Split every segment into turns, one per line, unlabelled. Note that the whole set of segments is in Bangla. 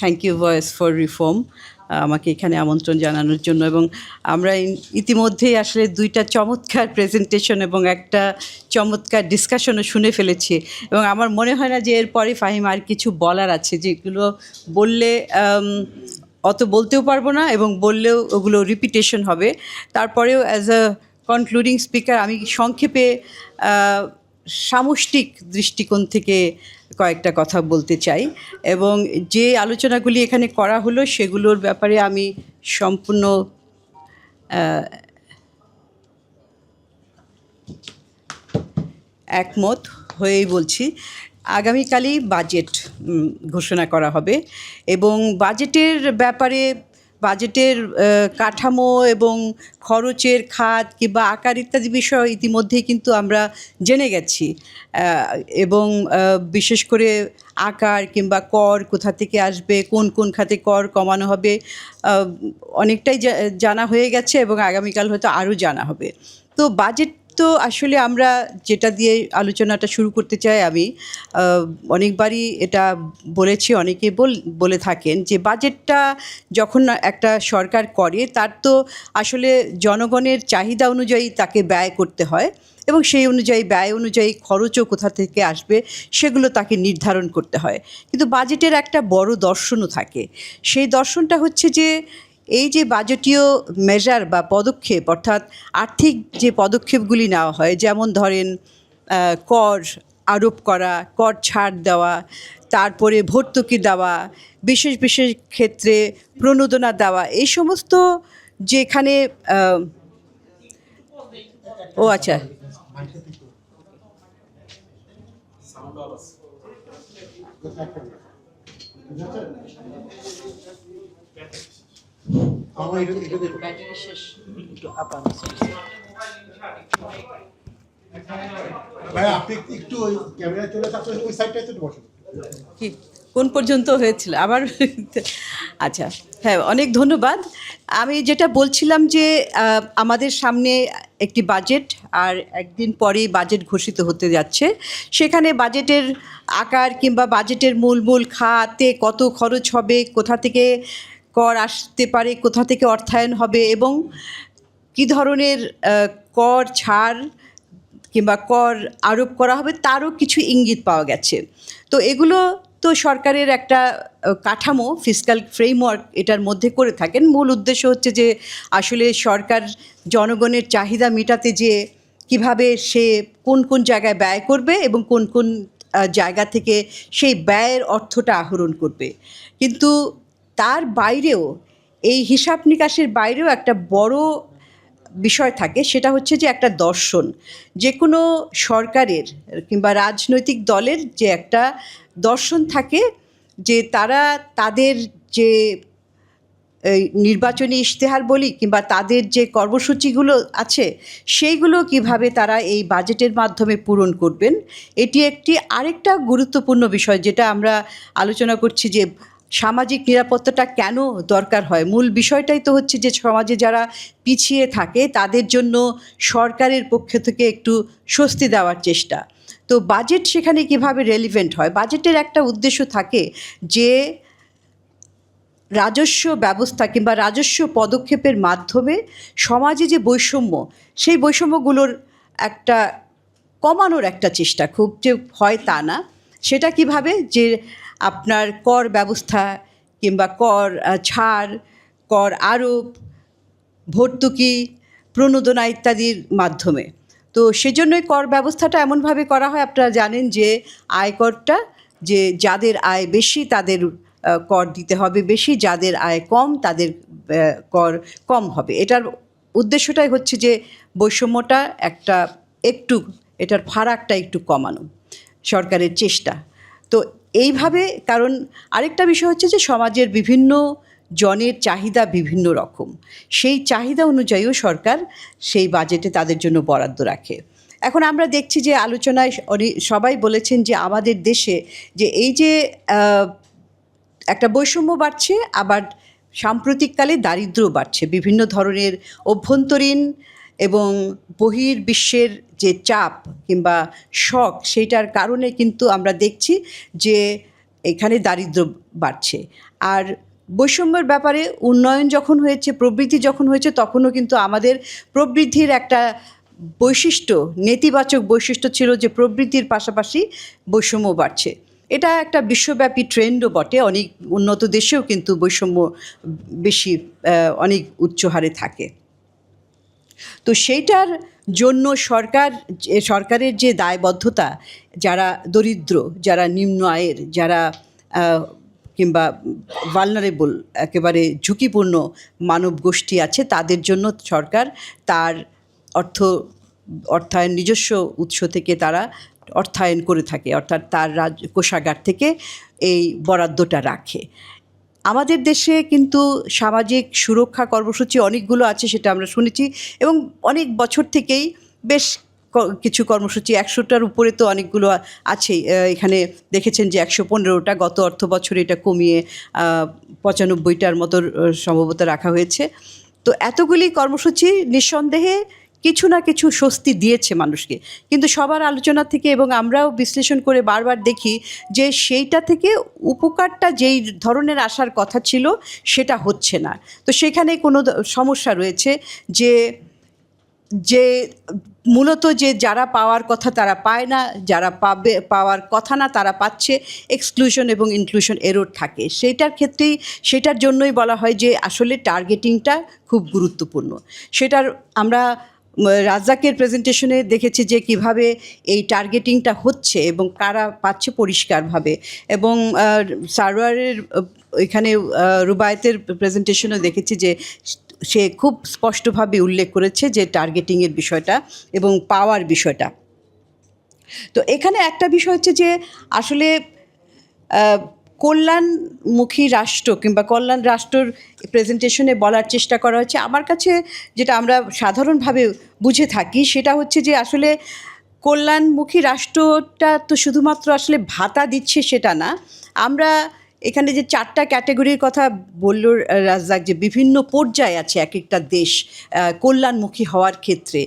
Thank you Voice for Reform আমাকে এখানে আমন্ত্রণ জানানোর জন্য। এবং আমরা ইতিমধ্যেই আসলে দুইটা চমৎকার প্রেজেন্টেশন এবং একটা চমৎকার ডিসকাশনও শুনে ফেলেছি, এবং আমার মনে হয় না যে এরপরে ফাহিম আর কিছু বলার আছে, যেগুলো বললে অত বলতেও পারবো না, এবং বললেও ওগুলো রিপিটেশন হবে। তারপরেও অ্যাজ আ কনক্লুডিং স্পিকার আমি সংক্ষেপে সামষ্টিক দৃষ্টিকোণ থেকে কয়েকটা কথা বলতে চাই, এবং যে আলোচনাগুলি এখানে করা হলো সেগুলোর ব্যাপারে আমি সম্পূর্ণ একমত হয়েই বলছি। আগামীকালই বাজেট ঘোষণা করা হবে, এবং বাজেটের ব্যাপারে বাজেটের কাঠামো এবং খরচের খাত কিংবা আকার ইত্যাদি বিষয় ইতিমধ্যেই কিন্তু আমরা জেনে গেছি, এবং বিশেষ করে আকার কিংবা কর কোথা থেকে আসবে, কোন কোন খাতে কর কমানো হবে, অনেকটাই জানা হয়ে গেছে, এবং আগামীকাল হয়তো আরও জানা হবে। তো বাজেট তো আসলে আমরা যেটা দিয়ে আলোচনাটা শুরু করতে চাই, আমি অনেকবারই এটা বলেছি, অনেকে বলে থাকেন যে বাজেটটা যখন একটা সরকার করে তার তো আসলে জনগণের চাহিদা অনুযায়ী তাকে ব্যয় করতে হয়, এবং সেই অনুযায়ী ব্যয় অনুযায়ী খরচও কোথা থেকে আসবে সেগুলো তাকে নির্ধারণ করতে হয়। কিন্তু বাজেটের একটা বড় দর্শনও থাকে। সেই দর্শনটা হচ্ছে যে এই যে বাজেটীয় মেজার বা পদক্ষেপ, অর্থাৎ আর্থিক যে পদক্ষেপগুলি নেওয়া হয়, যেমন ধরেন কর আরোপ করা, কর ছাড় দেওয়া, তারপরে ভর্তুকি দেওয়া, বিশেষ বিশেষ ক্ষেত্রে প্রণোদনা দেওয়া, এই সমস্ত যেখানে ও আচ্ছা কি কোন পর্যন্ত হয়েছিল আবার? আচ্ছা, হ্যাঁ, অনেক ধন্যবাদ। আমি যেটা বলছিলাম যে আমাদের সামনে একটি বাজেট, আর একদিন পরেই বাজেট ঘোষিত হতে যাচ্ছে। সেখানে বাজেটের আকার কিংবা বাজেটের মূল খাতে কত খরচ হবে, কোথা থেকে কর আসতে পারে, কোথা থেকে অর্থায়ন হবে, এবং কী ধরনের কর ছাড় কিংবা কর আরোপ করা হবে তারও কিছু ইঙ্গিত পাওয়া গেছে। তো এগুলো তো সরকারের একটা কাঠামো, ফিসক্যাল ফ্রেমওয়ার্ক এটার মধ্যে করে থাকেন। মূল উদ্দেশ্য হচ্ছে যে আসলে সরকার জনগণের চাহিদা মেটাতে যে কিভাবে সে কোন কোন জায়গায় ব্যয় করবে এবং কোন কোন জায়গা থেকে সেই ব্যয়ের অর্থটা আহরণ করবে। কিন্তু তার বাইরেও, এই হিসাব নিকাশের বাইরেও একটা বড় বিষয় থাকে, সেটা হচ্ছে যে একটা দর্শন। যে কোনো সরকারের কিংবা রাজনৈতিক দলের যে একটা দর্শন থাকে, যে তারা তাদের যে নির্বাচনী ইশতেহার বলি কিংবা তাদের যে কর্মসূচিগুলো আছে সেইগুলো কিভাবে তারা এই বাজেটের মাধ্যমে পূরণ করবেন। এটি একটি আরেকটা গুরুত্বপূর্ণ বিষয়, যেটা আমরা আলোচনা করছি যে সামাজিক নিরাপত্তাটা কেন দরকার হয়। মূল বিষয়টাই তো হচ্ছে যে সমাজে যারা পিছিয়ে থাকে তাদের জন্য সরকারের পক্ষ থেকে একটু স্বস্তি দেওয়ার চেষ্টা। তো বাজেট সেখানে কিভাবে রেলিভেন্ট হয়, বাজেটের একটা উদ্দেশ্য থাকে যে রাজস্ব ব্যবস্থা কিংবা রাজস্ব পদক্ষেপের মাধ্যমে সমাজে যে বৈষম্য, সেই বৈষম্যগুলোর একটা কমানোর একটা চেষ্টা, খুব যে হয় তা না। সেটা কিভাবে, যে আপনার কর ব্যবস্থা কিংবা কর ছাড়, কর আরোপ, ভর্তুকি, প্রণোদনা ইত্যাদির মাধ্যমে। তো সেজন্যই কর ব্যবস্থাটা এমনভাবে করা হয়, আপনারা জানেন যে আয়করটা, যে যাদের আয় বেশি তাদের কর দিতে হবে বেশি, যাদের আয় কম তাদের কর কম হবে। এটার উদ্দেশ্যটাই হচ্ছে যে বৈষম্যটা একটু এটার ফারাকটা একটু কমানো, সরকারের চেষ্টা। তো এইভাবে, কারণ আরেকটা বিষয় হচ্ছে যে সমাজের বিভিন্ন জনের চাহিদা বিভিন্ন রকম, সেই চাহিদা অনুযায়ীও সরকার সেই বাজেটে তাদের জন্য বরাদ্দ রাখে। এখন আমরা দেখছি যে আলোচনায় সবাই বলেছেন যে আমাদের দেশে যে এই যে একটা বৈষম্য বাড়ছে, আবার সাম্প্রতিককালে দারিদ্র্য বাড়ছে, বিভিন্ন ধরনের অভ্যন্তরীণ এবং বহির্বিশ্বের যে চাপ কিংবা শক, সেইটার কারণে কিন্তু আমরা দেখছি যে এখানে দারিদ্র্য বাড়ছে। আর বৈষম্যের ব্যাপারে উন্নয়ন যখন হয়েছে, প্রবৃদ্ধি যখন হয়েছে, তখনও কিন্তু আমাদের প্রবৃদ্ধির একটা বৈশিষ্ট্য, নেতিবাচক বৈশিষ্ট্য ছিল যে প্রবৃদ্ধির পাশাপাশি বৈষম্য বাড়ছে। এটা একটা বিশ্বব্যাপী ট্রেন্ডও বটে। অনেক উন্নত দেশেও কিন্তু বৈষম্য বেশি, অনেক উচ্চ হারে থাকে। তো সেইটার জন্য সরকারের যে দায়বদ্ধতা, যারা দরিদ্র, যারা নিম্ন আয়ের, যারা কিংবা ভালনারেবল, একেবারে ঝুঁকিপূর্ণ মানব গোষ্ঠী আছে, তাদের জন্য সরকার তার অর্থায়ন নিজস্ব উৎস থেকে তারা অর্থায়ন করে থাকে, অর্থাৎ তার কোষাগার থেকে এই বরাদ্দটা রাখে। আমাদের দেশে কিন্তু সামাজিক সুরক্ষা কর্মসূচি অনেকগুলো আছে, সেটা আমরা শুনেছি, এবং অনেক বছর থেকেই বেশ কিছু কর্মসূচি, 100টার উপরে তো অনেকগুলো আছেই। এখানে দেখেছেন যে 115টা, গত অর্থ বছরে এটা কমিয়ে 95টার মতো সম্ভবত রাখা হয়েছে। তো এতগুলি কর্মসূচি নিঃসন্দেহে কিছু না কিছু স্বস্তি দিয়েছে মানুষকে, কিন্তু সবার আলোচনা থেকে এবং আমরাও বিশ্লেষণ করে বারবার দেখি যে সেইটা থেকে উপকারটা যেই ধরনের আসার কথা ছিল সেটা হচ্ছে না। তো সেখানে কোনো সমস্যা রয়েছে যে যে মূলত যে যারা পাওয়ার কথা তারা পায় না, যারা পাওয়ার কথা না তারা পাচ্ছে, এক্সক্লুশন এবং ইনক্লুশন এরর থাকে। সেটার জন্যই বলা হয় যে আসলে টার্গেটিংটা খুব গুরুত্বপূর্ণ। সেটার আমরা রাজ্জাকের প্রেজেন্টেশনে দেখেছি যে কিভাবে এই টার্গেটিংটা হচ্ছে এবং কারা পাচ্ছে পরিষ্কারভাবে, এবং সারওয়ারের এখানে রুবায়েতের প্রেজেন্টেশনেও দেখেছি যে সে খুব স্পষ্টভাবে উল্লেখ করেছে যে টার্গেটিংয়ের বিষয়টা এবং পাওয়ার বিষয়টা। তো এখানে একটা বিষয় হচ্ছে যে আসলে কল্যাণমুখী রাষ্ট্র কিংবা কল্যাণ রাষ্ট্রর প্রেজেন্টেশনে বলার চেষ্টা করা হচ্ছে, আমার কাছে যেটা আমরা সাধারণভাবে বুঝে থাকি সেটা হচ্ছে যে আসলে কল্যাণমুখী রাষ্ট্রটা তো শুধুমাত্র আসলে ভাতা দিচ্ছে সেটা না। আমরা এখানে যে 4টা ক্যাটাগরির কথা বলল রাজ্জাক, যে বিভিন্ন পর্যায়ে আছে এক একটা দেশ কল্যাণমুখী হওয়ার ক্ষেত্রে,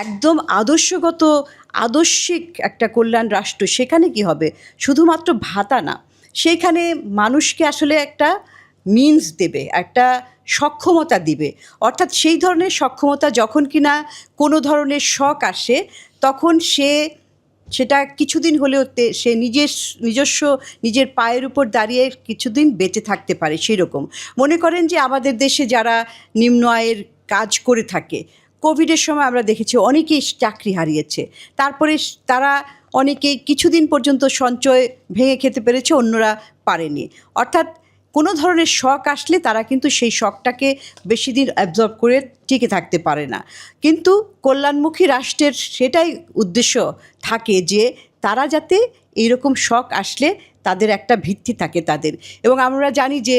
একদম আদর্শিক একটা কল্যাণ রাষ্ট্র, সেখানে কি হবে, শুধুমাত্র ভাতা না, সেইখানে মানুষকে আসলে একটা মিনস দেবে, একটা সক্ষমতা দিবে। অর্থাৎ সেই ধরনের সক্ষমতা যখন কিনা কোনো ধরনের শখ আসে, তখন সেটা কিছুদিন হলেও সে নিজের পায়ের উপর দাঁড়িয়ে কিছুদিন বেঁচে থাকতে পারে। সেই রকম মনে করেন যে আমাদের দেশে যারা নিম্ন আয়ের কাজ করে থাকে, কোভিডের সময় আমরা দেখেছি অনেকেই চাকরি হারিয়েছে, তারপরে তারা অনেকেই কিছুদিন পর্যন্ত সঞ্চয় ভেঙে খেতে পেরেছে, অন্যরা পারেনি। অর্থাৎ কোনো ধরনের শখ আসলে তারা কিন্তু সেই শখটাকে বেশি দিন অ্যাবজর্ব করে টিকে থাকতে পারে না। কিন্তু কল্যাণমুখী রাষ্ট্রের সেটাই উদ্দেশ্য থাকে যে তারা যাতে এইরকম শখ আসলে তাদের একটা ভিত্তি থাকে তাদের। এবং আমরা জানি যে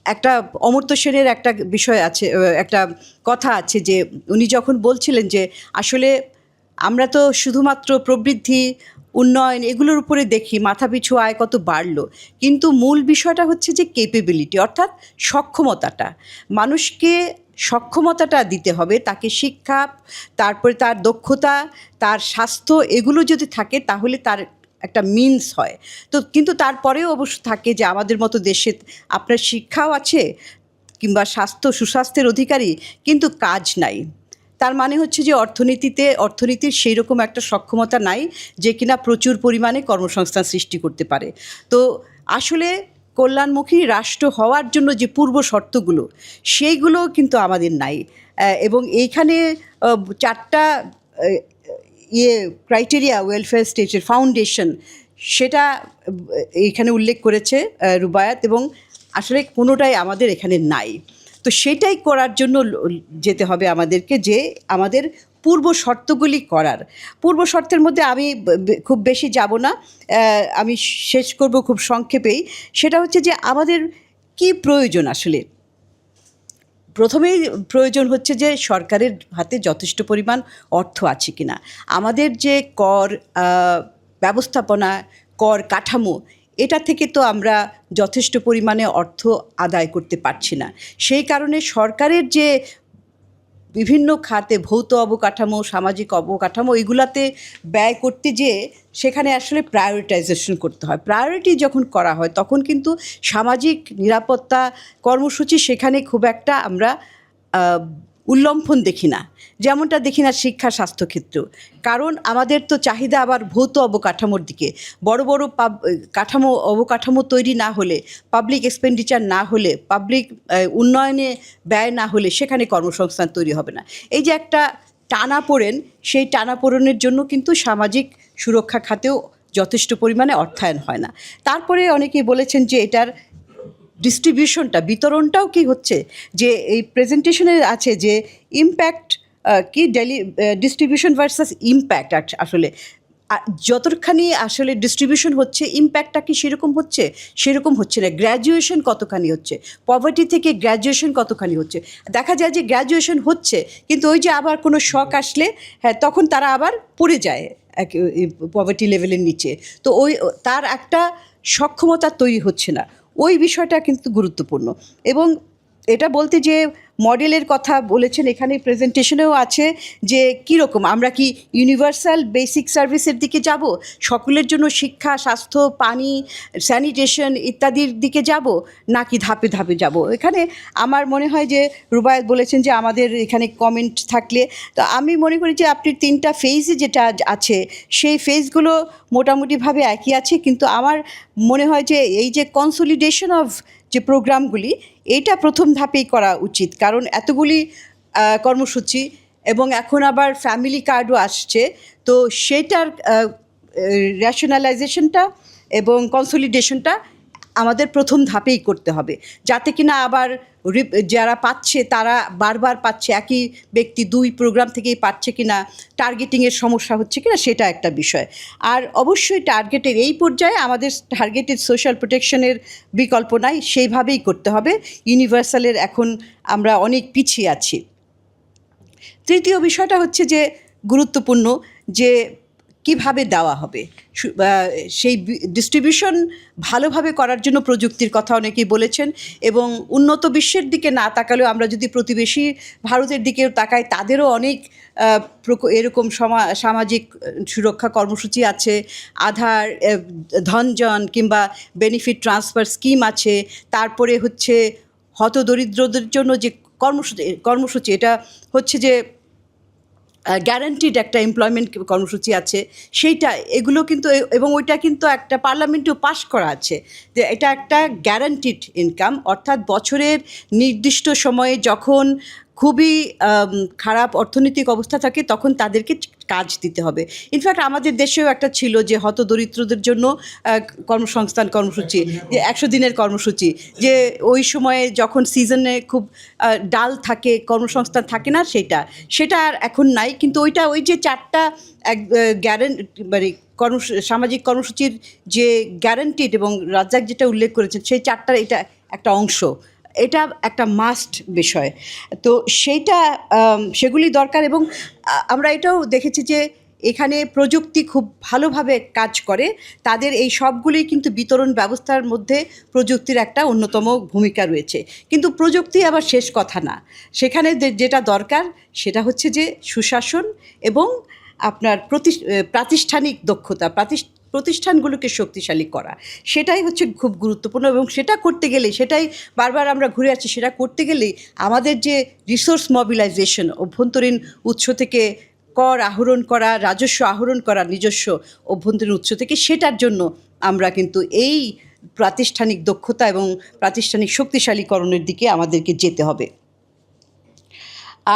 একটা অমর্ত্য সেনের একটা বিষয় আছে, একটা কথা আছে যে উনি যখন বলছিলেন যে আসলে আমরা তো শুধুমাত্র প্রবৃদ্ধি, উন্নয়ন এগুলোর উপরে দেখি মাথাপিছু আয় কত বাড়লো, কিন্তু মূল বিষয়টা হচ্ছে যে ক্যাপেবিলিটি, অর্থাৎ সক্ষমতাটা। মানুষকে সক্ষমতাটা দিতে হবে, তাকে শিক্ষা, তারপরে তার দক্ষতা, তার স্বাস্থ্য, এগুলো যদি থাকে তাহলে তার একটা মিনস হয়। তো কিন্তু তারপরেও অবশ্য থাকে যে আমাদের মতো দেশে আপনার শিক্ষাও আছে কিংবা সুস্বাস্থ্যের অধিকারী, কিন্তু কাজ নাই। তার মানে হচ্ছে যে অর্থনীতির সেই রকম একটা সক্ষমতা নাই যে কিনা প্রচুর পরিমাণে কর্মসংস্থান সৃষ্টি করতে পারে। তো আসলে কল্যাণমুখী রাষ্ট্র হওয়ার জন্য যে পূর্ব শর্তগুলো, সেইগুলো কিন্তু আমাদের নাই। এবং এইখানে 4টা ক্রাইটেরিয়া, ওয়েলফেয়ার স্টেটের ফাউন্ডেশন, সেটা এইখানে উল্লেখ করেছে রুবায়াত, এবং আসলে কোনোটাই আমাদের এখানে নাই। তো সেটাই করার জন্য যেতে হবে আমাদেরকে, যে আমাদের পূর্ব শর্তগুলি করার। পূর্ব শর্তের মধ্যে আমি খুব বেশি যাব না, আমি শেষ করব খুব সংক্ষেপেই। সেটা হচ্ছে যে আমাদের কি প্রয়োজন আসলে। প্রথমেই প্রয়োজন হচ্ছে যে সরকারের হাতে যথেষ্ট পরিমাণ অর্থ আছে কিনা। আমাদের যে কর ব্যবস্থাপনা, কর কাঠামো, এটা থেকে তো আমরা যথেষ্ট পরিমাণে অর্থ আদায় করতে পারছি না। সেই কারণে সরকারের যে বিভিন্ন খাতে ভৌত অবকাঠামো, সামাজিক অবকাঠামো এগুলাতে ব্যয় করতে যেয়ে সেখানে আসলে প্রায়োরিটাইজেশন করতে হয়। প্রায়োরিটি যখন করা হয় তখন কিন্তু সামাজিক নিরাপত্তা কর্মসূচি সেখানে খুব একটা আমরা উল্লম্ফন দেখি না, যেমনটা দেখি না শিক্ষা স্বাস্থ্যক্ষেত্র। কারণ আমাদের তো চাহিদা আবার ভৌত অবকাঠামোর দিকে। বড় বড় অবকাঠামো তৈরি না হলে, পাবলিক এক্সপেন্ডিচার না হলে, পাবলিক উন্নয়নে ব্যয় না হলে সেখানে কর্মসংস্থান তৈরি হবে না। এই যে একটা টানাপোড়েন, সেই টানাপোড়েনের জন্য কিন্তু সামাজিক সুরক্ষা খাতেও যথেষ্ট পরিমাণে অর্থায়ন হয় না। তারপরে অনেকেই বলেছেন যে এটার ডিস্ট্রিবিউশনটা, বিতরণটাও কি হচ্ছে, যে এই প্রেজেন্টেশনে আছে যে ইম্প্যাক্ট কি ডিস্ট্রিবিউশন ভার্সাস ইম্প্যাক্ট। আসলে যতখানি আসলে ডিস্ট্রিবিউশন হচ্ছে, ইম্প্যাক্টটা কি সেরকম হচ্ছে? সেরকম হচ্ছে না। গ্র্যাজুয়েশন কতখানি হচ্ছে, পভার্টি থেকে গ্র্যাজুয়েশন কতখানি হচ্ছে? দেখা যায় যে গ্র্যাজুয়েশন হচ্ছে, কিন্তু ওই যে আবার কোনো শক আসলে হ্যাঁ তখন তারা আবার পড়ে যায় পভার্টি লেভেলের নিচে। তো তার একটা সক্ষমতা তৈরি হচ্ছে না। ওই বিষয়টা কিন্তু গুরুত্বপূর্ণ। এবং এটা বলতে যে মডেলের কথা বলেছেন, এখানে প্রেজেন্টেশনেও আছে যে কীরকম আমরা কি ইউনিভার্সাল বেসিক সার্ভিসের দিকে যাব, সকলের জন্য শিক্ষা, স্বাস্থ্য, পানি, স্যানিটেশন ইত্যাদির দিকে যাব, নাকি ধাপে ধাপে যাব। এখানে আমার মনে হয় যে রুবায়েত বলেছেন যে আমাদের এখানে কমেন্ট থাকলে, তো আমি মনে করি যে আপনি 3টা ফেজে যেটা আছে সেই ফেজগুলো মোটামুটিভাবে একই আছে, কিন্তু আমার মনে হয় যে এই যে কনসলিডেশন অফ যে প্রোগ্রামগুলি, এটা প্রথম ধাপেই করা উচিত। কারণ এতগুলি কর্মসূচি এবং এখন আবার ফ্যামিলি কার্ডও আসছে, তো সেটার রেশনালাইজেশনটা এবং কনসলিডেশনটা আমাদের প্রথম ধাপেই করতে হবে, যাতে কিনা আবার যারা পাচ্ছে তারা বারবার পাচ্ছে, একই ব্যক্তি 2 প্রোগ্রাম থেকেই পাচ্ছে কিনা, টার্গেটিংয়ের সমস্যা হচ্ছে কিনা, সেটা একটা বিষয়। আর অবশ্যই টার্গেটের এই পর্যায়ে আমাদের টার্গেটেড সোশ্যাল প্রোটেকশনের বিকল্প নাই, সেইভাবেই করতে হবে। ইউনিভার্সালের এখন আমরা অনেক পিছিয়ে আছি। তৃতীয় বিষয়টা হচ্ছে যে গুরুত্বপূর্ণ, যে কিভাবে দেওয়া হবে সেই ডিস্ট্রিবিউশন ভালোভাবে করার জন্য প্রযুক্তির কথা অনেকেই বলেছেন। এবং উন্নত বিশ্বের দিকে না তাকালেও আমরা যদি প্রতিবেশী ভারতের দিকেও তাকাই, তাদেরও অনেক এরকম সামাজিক সুরক্ষা কর্মসূচি আছে, আধার, ধনজন কিংবা বেনিফিট ট্রান্সফার স্কিম আছে। তারপরে হচ্ছে হতদরিদ্রদের জন্য যে কর্মসূচি এটা হচ্ছে যে গ্যারান্টিড একটা এমপ্লয়মেন্ট কর্মসূচি আছে, সেইটা এগুলো কিন্তু, এবং ওইটা কিন্তু একটা পার্লামেন্টেও পাস করা আছে যে এটা একটা গ্যারান্টিড ইনকাম, অর্থাৎ বছরের নির্দিষ্ট সময়ে যখন খুবই খারাপ অর্থনৈতিক অবস্থা থাকে তখন তাদেরকে কাজ দিতে হবে। ইনফ্যাক্ট আমাদের দেশেও একটা ছিল যে হতদরিদ্রদের জন্য কর্মসংস্থান কর্মসূচি, যে 100 দিনের কর্মসূচি, যে ওই সময়ে যখন সিজনে খুব ডাল থাকে, কর্মসংস্থান থাকে না, সেটা আর এখন নাই। কিন্তু ওই যে 4টা মানে সামাজিক কর্মসূচির যে গ্যারান্টিড এবং রাজ্জাক যেটা উল্লেখ করেছেন, সেই 4টার এটা একটা অংশ, এটা একটা মাস্ট বিষয়। তো সেগুলি দরকার। এবং আমরা এটাও দেখেছি যে এখানে প্রযুক্তি খুব ভালোভাবে কাজ করে, তাদের এই সবগুলি কিন্তু বিতরণ ব্যবস্থার মধ্যে প্রযুক্তির একটা অন্যতম ভূমিকা রয়েছে। কিন্তু প্রযুক্তি আবার শেষ কথা না, সেখানে যেটা দরকার সেটা হচ্ছে যে সুশাসন এবং আপনার প্রাতিষ্ঠানিক দক্ষতা, প্রতিষ্ঠানগুলোকে শক্তিশালী করা, সেটাই হচ্ছে খুব গুরুত্বপূর্ণ। এবং সেটা করতে গেলে, সেটাই বারবার আমরা ঘুরে আসছি, সেটা করতে গেলেই আমাদের যে রিসোর্স মোবিলাইজেশন, অভ্যন্তরীণ উৎস থেকে কর আহরণ করা, রাজস্ব আহরণ করা নিজস্ব অভ্যন্তরীণ উৎস থেকে, সেটার জন্য আমরা কিন্তু এই প্রাতিষ্ঠানিক দক্ষতা এবং প্রাতিষ্ঠানিক শক্তিশালীকরণের দিকে আমাদেরকে যেতে হবে।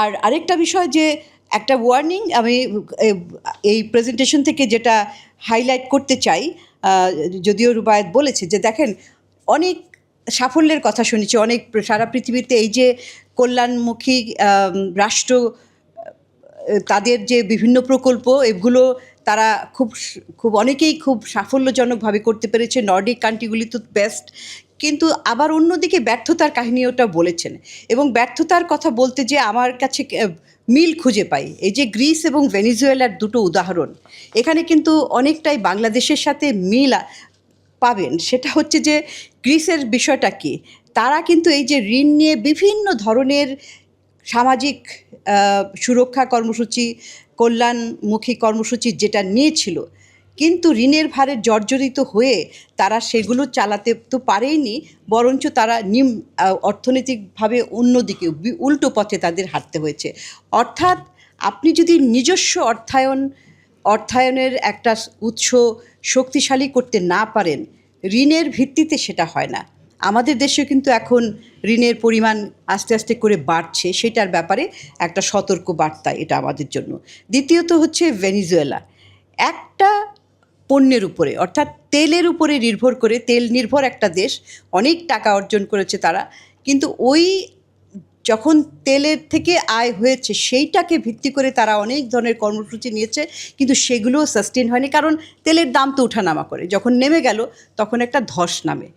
আর আরেকটা বিষয়, যে একটা ওয়ার্নিং আমি এই প্রেজেন্টেশন থেকে যেটা হাইলাইট করতে চাই, যদিও রুবায়েত বলেছে যে দেখেন অনেক সাফল্যের কথা শুনেছি, অনেক সারা পৃথিবীতে এই যে কল্যাণমুখী রাষ্ট্র, তাদের যে বিভিন্ন প্রকল্প, এগুলো তারা খুব অনেকেই খুব সাফল্যজনকভাবে করতে পেরেছে। নর্ডিক কান্ট্রিগুলি তো বেস্ট, কিন্তু আবার অন্যদিকে ব্যর্থতার কাহিনীওটা বলেছেন। এবং ব্যর্থতার কথা বলতে যে আমার কাছে মিল খুঁজে পাই, এই যে গ্রিস এবং ভেনিজুয়েলার 2টো উদাহরণ, এখানে কিন্তু অনেকটাই বাংলাদেশের সাথে মিল পাবেন। সেটা হচ্ছে যে গ্রিসের বিষয়টা কি, তারা কিন্তু এই যে ঋণ নিয়ে বিভিন্ন ধরনের সামাজিক সুরক্ষা কর্মসূচি, কল্যাণমুখী কর্মসূচি যেটা নিয়েছিল, কিন্তু ঋণের ভারে জর্জরিত হয়ে তারা সেগুলো চালাতে তো পারেইনি, বরঞ্চ তারা অর্থনৈতিকভাবে অন্যদিকে উল্টো পথে তাদের হাঁটতে হয়েছে। অর্থাৎ আপনি যদি নিজস্ব অর্থায়নের একটা উৎস শক্তিশালী করতে না পারেন, ঋণের ভিত্তিতে সেটা হয় না। আমাদের দেশেও কিন্তু এখন ঋণের পরিমাণ আস্তে আস্তে করে বাড়ছে, সেটার ব্যাপারে একটা সতর্ক বার্তা এটা আমাদের জন্য। দ্বিতীয়ত হচ্ছে ভেনিজুয়েলা একটা পণ্যের উপরে, অর্থাৎ তেলের উপরে নির্ভর করে, তেল নির্ভর একটা দেশ, অনেক টাকা অর্জন করেছে তারা, কিন্তু ওই যখন তেলের থেকে আয় হয়েছে সেইটাকে ভিত্তি করে তারা অনেক ধরনের কর্মসূচি নিয়েছে, কিন্তু সেগুলোও সাস্টেন হয়নি, কারণ তেলের দাম তো ওঠানামা করে, যখন নেমে গেল তখন একটা ধস নামে।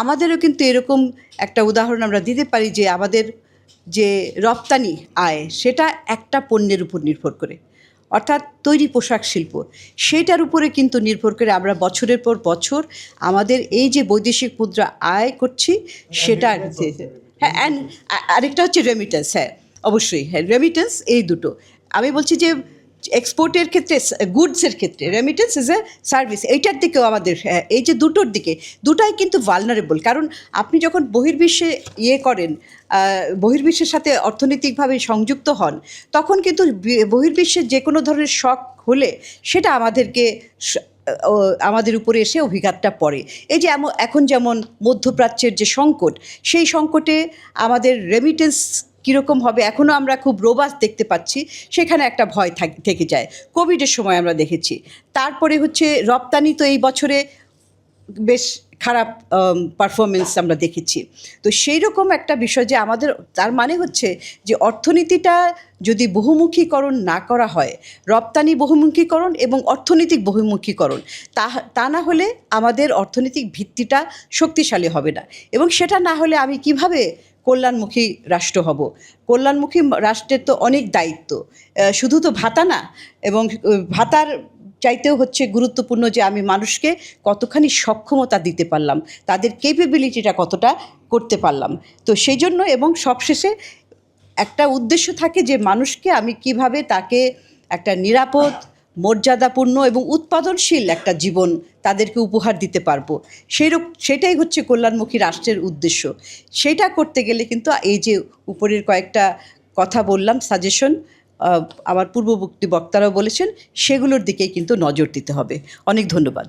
আমাদেরও কিন্তু এরকম একটা উদাহরণ আমরা দিতে পারি যে আমাদের যে রপ্তানি আয় সেটা একটা পণ্যের উপর নির্ভর করে, অর্থাৎ তৈরি পোশাক শিল্প, সেটার উপরে কিন্তু নির্ভর করে আমরা বছরের পর বছর আমাদের এই যে বৈদেশিক মুদ্রা আয় করছি সেটা। হ্যাঁ, অ্যান্ড আরেকটা হচ্ছে রেমিটেন্স। হ্যাঁ, অবশ্যই, হ্যাঁ, রেমিটেন্স, এই দুটো আমি বলছি যে এক্সপোর্টের ক্ষেত্রে, গুডসের ক্ষেত্রে রেমিটেন্স ইজ এ সার্ভিস, এইটার দিকেও আমাদের, এই যে দুটোর দিকে, দুটাই কিন্তু ভালনারেবল। কারণ আপনি যখন বহির্বিশ্বে করেন, বহির্বিশ্বের সাথে অর্থনৈতিকভাবে সংযুক্ত হন, তখন কিন্তু বহির্বিশ্বের যে কোনো ধরনের শক হলে সেটা আমাদের উপরে এসে অভিঘাতটা পড়ে। এই যে এখন যেমন মধ্যপ্রাচ্যের যে সংকট, সেই সংকটে আমাদের রেমিটেন্স কীরকম হবে এখনও আমরা খুব রোবাস্ট দেখতে পাচ্ছি, সেখানে একটা ভয় থেকে যায়। কোভিডের সময় আমরা দেখেছি। তারপরে হচ্ছে রপ্তানি, তো এই বছরে বেশ খারাপ পারফরমেন্স আমরা দেখেছি। তো সেই রকম একটা বিষয় যে আমাদের, তার মানে হচ্ছে যে অর্থনীতিটা যদি বহুমুখীকরণ না করা হয়, রপ্তানি বহুমুখীকরণ এবং অর্থনৈতিক বহুমুখীকরণ, তা না হলে আমাদের অর্থনৈতিক ভিত্তিটা শক্তিশালী হবে না। এবং সেটা না হলে আমি কিভাবে কল্যাণমুখী রাষ্ট্র হব? কল্যাণমুখী রাষ্ট্রের তো অনেক দায়িত্ব, শুধু তো ভাতা না, এবং ভাতার চাইতেও হচ্ছে গুরুত্বপূর্ণ যে আমি মানুষকে কতখানি সক্ষমতা দিতে পারলাম, তাদের ক্যাপেবিলিটিটা কতটা করতে পারলাম। তো সেই জন্য, এবং সবশেষে একটা উদ্দেশ্য থাকে যে মানুষকে আমি কিভাবে তাকে একটা নিরাপদ, মর্যাদাপূর্ণ এবং উৎপাদনশীল একটা জীবন তাদেরকে উপহার দিতে পারবো, সেটাই হচ্ছে কল্যাণমুখী রাষ্ট্রের উদ্দেশ্য। সেটা করতে গেলে কিন্তু এই যে উপরের কয়েকটা কথা বললাম, সাজেশন, আমার পূর্ববর্তী বক্তারাও বলেছেন, সেগুলোর দিকেই কিন্তু নজর দিতে হবে। অনেক ধন্যবাদ।